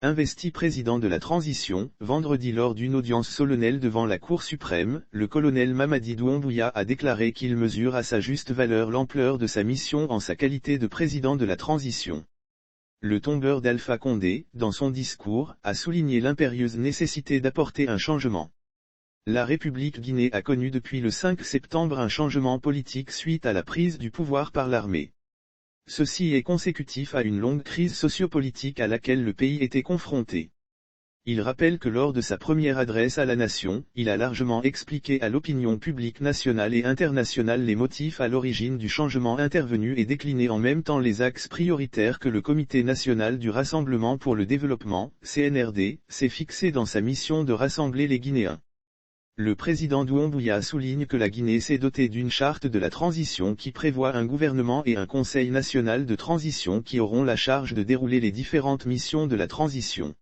Investi président de la transition, vendredi lors d'une audience solennelle devant la Cour suprême, le colonel Mamadi Doumbouya a déclaré qu'il mesure à sa juste valeur l'ampleur de sa mission en sa qualité de président de la transition. Le tombeur d'Alpha Condé, dans son discours, a souligné l'impérieuse nécessité d'apporter un changement. La République Guinée a connu depuis le 5 septembre un changement politique suite à la prise du pouvoir par l'armée. Ceci est consécutif à une longue crise sociopolitique à laquelle le pays était confronté. Il rappelle que lors de sa première adresse à la nation, il a largement expliqué à l'opinion publique nationale et internationale les motifs à l'origine du changement intervenu et décliné en même temps les axes prioritaires que le Comité national du Rassemblement pour le développement, CNRD, s'est fixé dans sa mission de rassembler les Guinéens. Le président Doumbouya souligne que la Guinée s'est dotée d'une charte de la transition qui prévoit un gouvernement et un conseil national de transition qui auront la charge de dérouler les différentes missions de la transition.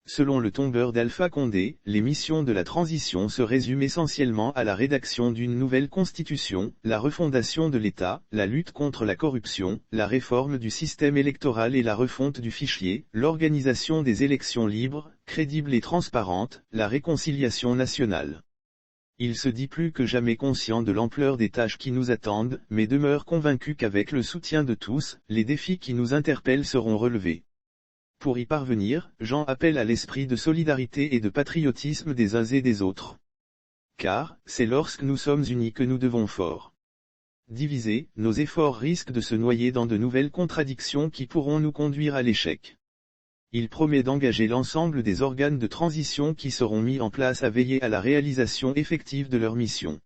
Selon le tombeur d'Alpha Condé, les missions de la transition se résument essentiellement à la rédaction d'une nouvelle constitution, la refondation de l'État, la lutte contre la corruption, la réforme du système électoral et la refonte du fichier, l'organisation des élections libres, crédibles et transparentes, la réconciliation nationale. Il se dit plus que jamais conscient de l'ampleur des tâches qui nous attendent, mais demeure convaincu qu'avec le soutien de tous, les défis qui nous interpellent seront relevés. Pour y parvenir, Jean appelle à l'esprit de solidarité et de patriotisme des uns et des autres. Car, c'est lorsque nous sommes unis que nous devons fort. Divisés, nos efforts risquent de se noyer dans de nouvelles contradictions qui pourront nous conduire à l'échec. Il promet d'engager l'ensemble des organes de transition qui seront mis en place à veiller à la réalisation effective de leur mission.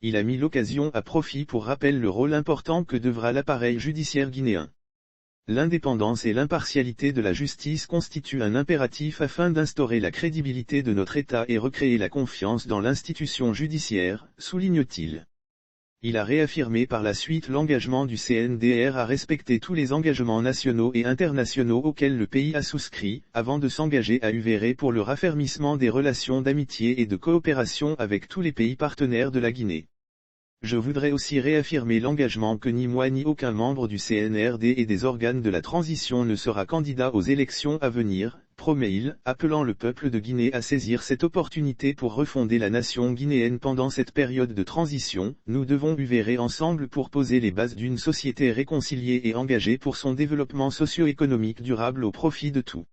Il a mis l'occasion à profit pour rappeler le rôle important que devra l'appareil judiciaire guinéen. L'indépendance et l'impartialité de la justice constituent un impératif afin d'instaurer la crédibilité de notre État et recréer la confiance dans l'institution judiciaire, souligne-t-il. Il a réaffirmé par la suite l'engagement du CNDR à respecter tous les engagements nationaux et internationaux auxquels le pays a souscrit, avant de s'engager à œuvrer pour le raffermissement des relations d'amitié et de coopération avec tous les pays partenaires de la Guinée. Je voudrais aussi réaffirmer l'engagement que ni moi ni aucun membre du CNRD et des organes de la transition ne sera candidat aux élections à venir, promet-il, appelant le peuple de Guinée à saisir cette opportunité pour refonder la nation guinéenne pendant cette période de transition. Nous devons œuvrer ensemble pour poser les bases d'une société réconciliée et engagée pour son développement socio-économique durable au profit de tous.